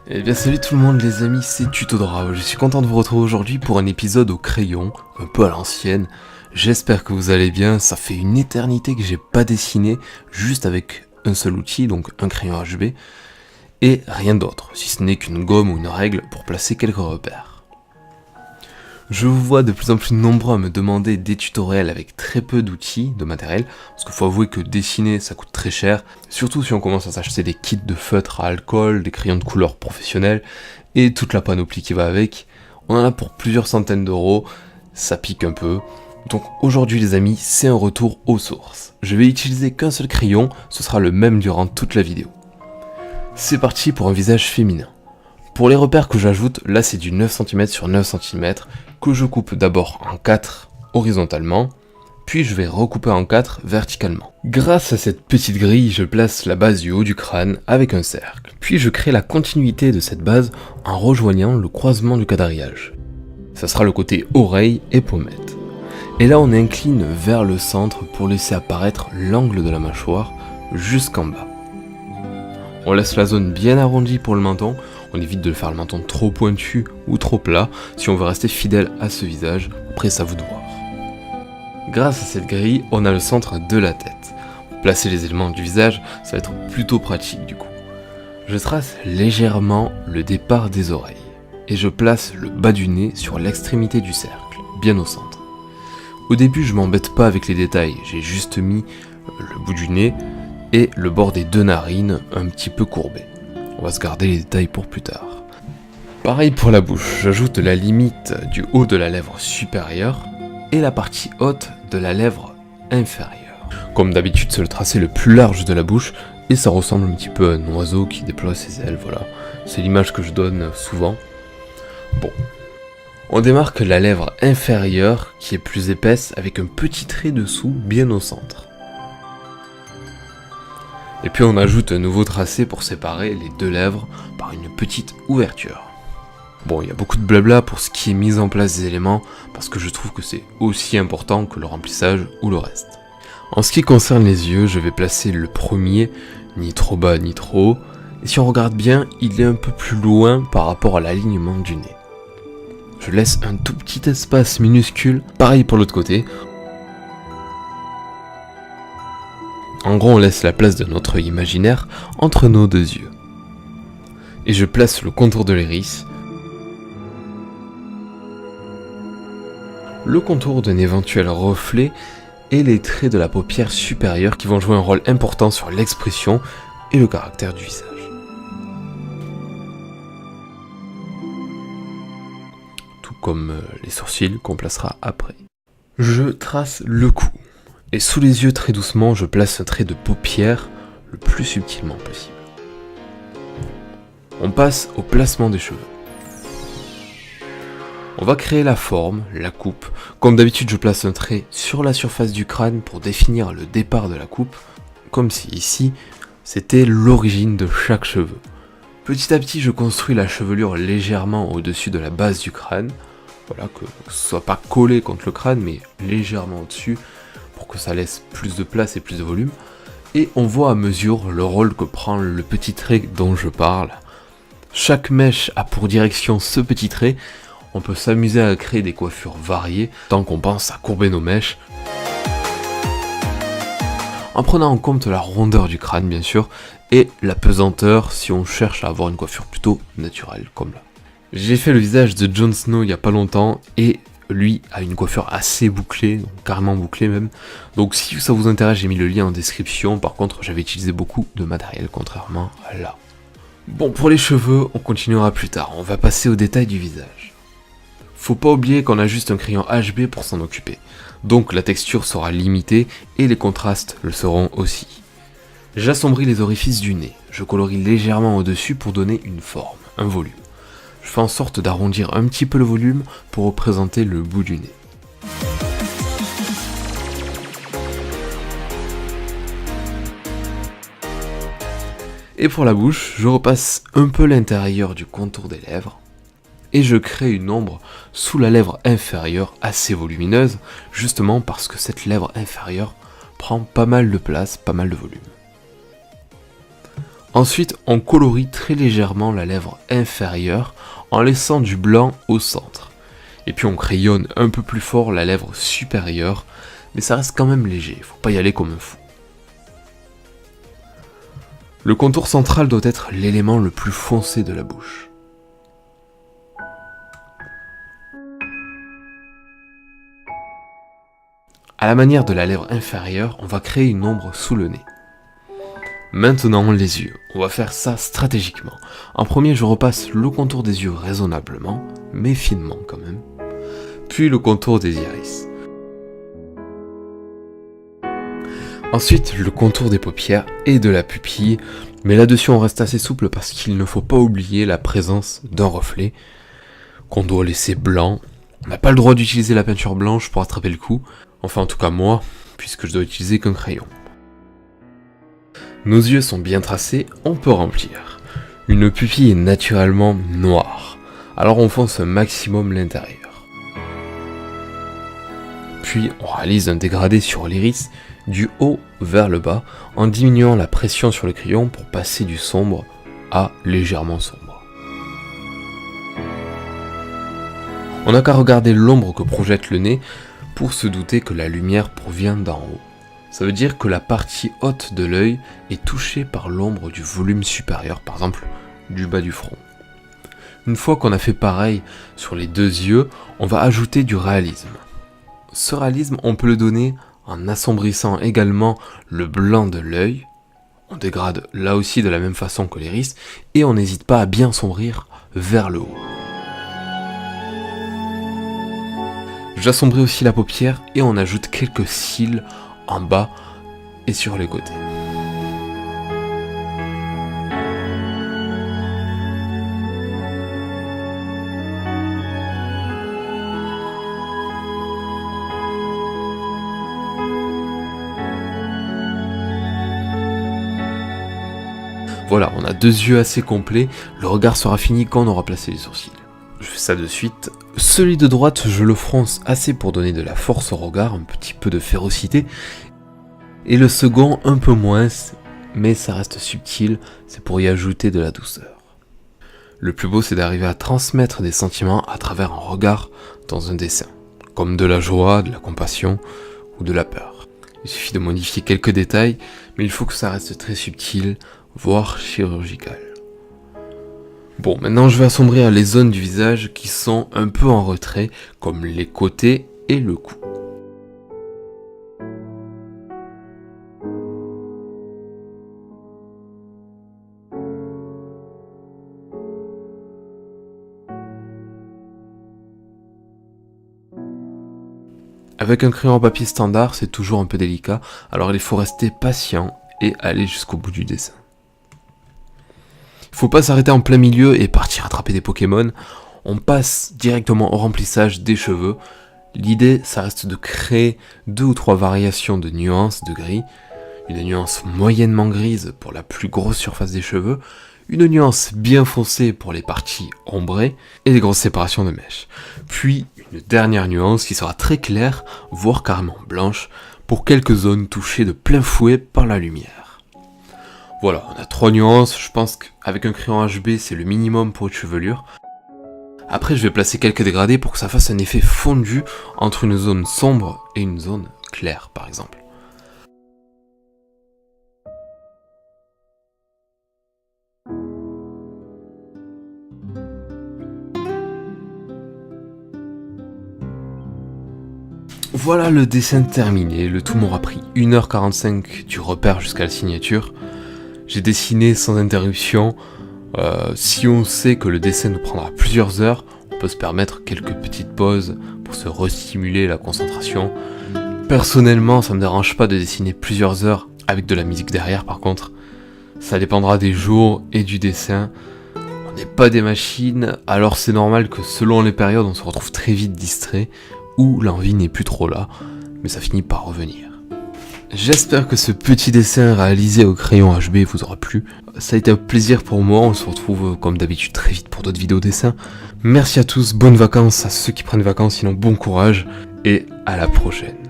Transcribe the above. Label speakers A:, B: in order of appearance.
A: Eh bien salut tout le monde les amis, c'est Tutodrao. Je suis content de vous retrouver aujourd'hui pour un épisode au crayon, un peu à l'ancienne. J'espère que vous allez bien, ça fait une éternité que j'ai pas dessiné, juste avec un seul outil, donc un crayon HB, et rien d'autre, si ce n'est qu'une gomme ou une règle pour placer quelques repères. Je vous vois de plus en plus nombreux à me demander des tutoriels avec très peu d'outils, de matériel, parce qu'il faut avouer que dessiner ça coûte très cher, surtout si on commence à s'acheter des kits de feutre à alcool, des crayons de couleur professionnels, et toute la panoplie qui va avec. On en a pour plusieurs centaines d'euros, ça pique un peu. Donc aujourd'hui les amis, c'est un retour aux sources. Je vais utiliser qu'un seul crayon, ce sera le même durant toute la vidéo. C'est parti pour un visage féminin. Pour les repères que j'ajoute, là c'est du 9 cm sur 9 cm, que je coupe d'abord en 4 horizontalement, puis je vais recouper en 4 verticalement. Grâce à cette petite grille, je place la base du haut du crâne avec un cercle, puis je crée la continuité de cette base en rejoignant le croisement du quadrillage. Ça sera le côté oreille et pommette. Et là on incline vers le centre pour laisser apparaître l'angle de la mâchoire jusqu'en bas. On laisse la zone bien arrondie pour le menton, on évite de faire le menton trop pointu ou trop plat si on veut rester fidèle à ce visage, après c'est à vous de voir. Grâce à cette grille, on a le centre de la tête. Pour placer les éléments du visage, ça va être plutôt pratique du coup. Je trace légèrement le départ des oreilles, et je place le bas du nez sur l'extrémité du cercle, bien au centre. Au début je m'embête pas avec les détails, j'ai juste mis le bout du nez et le bord des deux narines un petit peu courbé. On va se garder les détails pour plus tard. Pareil pour la bouche, j'ajoute la limite du haut de la lèvre supérieure et la partie haute de la lèvre inférieure. Comme d'habitude, c'est le tracé le plus large de la bouche et ça ressemble un petit peu à un oiseau qui déploie ses ailes, voilà. C'est l'image que je donne souvent. Bon. On démarque la lèvre inférieure qui est plus épaisse avec un petit trait dessous bien au centre. Et puis on ajoute un nouveau tracé pour séparer les deux lèvres par une petite ouverture. Bon, il y a beaucoup de blabla pour ce qui est mise en place des éléments, parce que je trouve que c'est aussi important que le remplissage ou le reste. En ce qui concerne les yeux, je vais placer le premier, ni trop bas ni trop haut, et si on regarde bien, il est un peu plus loin par rapport à l'alignement du nez. Je laisse un tout petit espace minuscule, pareil pour l'autre côté. En gros, on laisse la place de notre œil imaginaire entre nos deux yeux. Et je place le contour de l'iris, le contour d'un éventuel reflet et les traits de la paupière supérieure qui vont jouer un rôle important sur l'expression et le caractère du visage. Tout comme les sourcils qu'on placera après. Je trace le cou. Et sous les yeux, très doucement, je place un trait de paupière le plus subtilement possible. On passe au placement des cheveux. On va créer la forme, la coupe. Comme d'habitude, je place un trait sur la surface du crâne pour définir le départ de la coupe, comme si ici, c'était l'origine de chaque cheveu. Petit à petit, je construis la chevelure légèrement au-dessus de la base du crâne. Voilà, que ce soit pas collé contre le crâne, mais légèrement au-dessus, pour que ça laisse plus de place et plus de volume. Et on voit à mesure le rôle que prend le petit trait dont je parle. Chaque mèche a pour direction ce petit trait. On peut s'amuser à créer des coiffures variées tant qu'on pense à courber nos mèches. En prenant en compte la rondeur du crâne bien sûr, et la pesanteur si on cherche à avoir une coiffure plutôt naturelle comme là. J'ai fait le visage de Jon Snow il y a pas longtemps et lui a une coiffure assez bouclée, donc carrément bouclée même. Donc si ça vous intéresse, j'ai mis le lien en description. Par contre, j'avais utilisé beaucoup de matériel contrairement à là. Bon, pour les cheveux, on continuera plus tard. On va passer au détail du visage. Faut pas oublier qu'on a juste un crayon HB pour s'en occuper. Donc la texture sera limitée et les contrastes le seront aussi. J'assombris les orifices du nez. Je colorie légèrement au-dessus pour donner une forme, un volume. Je fais en sorte d'arrondir un petit peu le volume pour représenter le bout du nez. Et pour la bouche, je repasse un peu l'intérieur du contour des lèvres et je crée une ombre sous la lèvre inférieure assez volumineuse, justement parce que cette lèvre inférieure prend pas mal de place, pas mal de volume. Ensuite, on colorie très légèrement la lèvre inférieure en laissant du blanc au centre. Et puis on crayonne un peu plus fort la lèvre supérieure, mais ça reste quand même léger, faut pas y aller comme un fou. Le contour central doit être l'élément le plus foncé de la bouche. À la manière de la lèvre inférieure, on va créer une ombre sous le nez. Maintenant les yeux, on va faire ça stratégiquement. En premier, je repasse le contour des yeux raisonnablement, mais finement quand même. Puis le contour des iris. Ensuite, le contour des paupières et de la pupille, mais là-dessus on reste assez souple parce qu'il ne faut pas oublier la présence d'un reflet qu'on doit laisser blanc. On n'a pas le droit d'utiliser la peinture blanche pour attraper le coup, enfin en tout cas moi, puisque je dois utiliser qu'un crayon. Nos yeux sont bien tracés, on peut remplir. Une pupille est naturellement noire, alors on fonce un maximum l'intérieur. Puis on réalise un dégradé sur l'iris du haut vers le bas en diminuant la pression sur le crayon pour passer du sombre à légèrement sombre. On n'a qu'à regarder l'ombre que projette le nez pour se douter que la lumière provient d'en haut. Ça veut dire que la partie haute de l'œil est touchée par l'ombre du volume supérieur, par exemple du bas du front. Une fois qu'on a fait pareil sur les deux yeux, on va ajouter du réalisme. Ce réalisme, on peut le donner en assombrissant également le blanc de l'œil. On dégrade là aussi de la même façon que l'iris, et on n'hésite pas à bien sombrir vers le haut. J'assombris aussi la paupière et on ajoute quelques cils en bas et sur les côtés. Voilà, on a deux yeux assez complets, le regard sera fini quand on aura placé les sourcils. Je fais ça de suite. Celui de droite, je le fronce assez pour donner de la force au regard, un petit peu de férocité. Et le second, un peu moins, mais ça reste subtil, c'est pour y ajouter de la douceur. Le plus beau, c'est d'arriver à transmettre des sentiments à travers un regard dans un dessin, comme de la joie, de la compassion ou de la peur. Il suffit de modifier quelques détails, mais il faut que ça reste très subtil, voire chirurgical. Bon, maintenant je vais assombrir les zones du visage qui sont un peu en retrait, comme les côtés et le cou. Avec un crayon à papier standard, c'est toujours un peu délicat, alors il faut rester patient et aller jusqu'au bout du dessin. Il faut pas s'arrêter en plein milieu et partir attraper des Pokémon. On passe directement au remplissage des cheveux. L'idée, ça reste de créer 2 ou 3 variations de nuances de gris. Une nuance moyennement grise pour la plus grosse surface des cheveux, une nuance bien foncée pour les parties ombrées et des grosses séparations de mèches. Puis une dernière nuance qui sera très claire, voire carrément blanche, pour quelques zones touchées de plein fouet par la lumière. Voilà, on a 3 nuances, je pense qu'avec un crayon HB c'est le minimum pour une chevelure. Après je vais placer quelques dégradés pour que ça fasse un effet fondu entre une zone sombre et une zone claire par exemple. Voilà le dessin terminé, le tout m'aura pris 1h45 du repère jusqu'à la signature. J'ai dessiné sans interruption. Si on sait que le dessin nous prendra plusieurs heures, on peut se permettre quelques petites pauses pour se restimuler la concentration. Personnellement, ça me dérange pas de dessiner plusieurs heures avec de la musique derrière par contre. Ça dépendra des jours et du dessin. On n'est pas des machines, alors c'est normal que selon les périodes, on se retrouve très vite distrait ou l'envie n'est plus trop là, mais ça finit par revenir. J'espère que ce petit dessin réalisé au crayon HB vous aura plu. Ça a été un plaisir pour moi, on se retrouve comme d'habitude très vite pour d'autres vidéos dessins. Merci à tous, bonnes vacances à ceux qui prennent vacances, sinon bon courage et à la prochaine.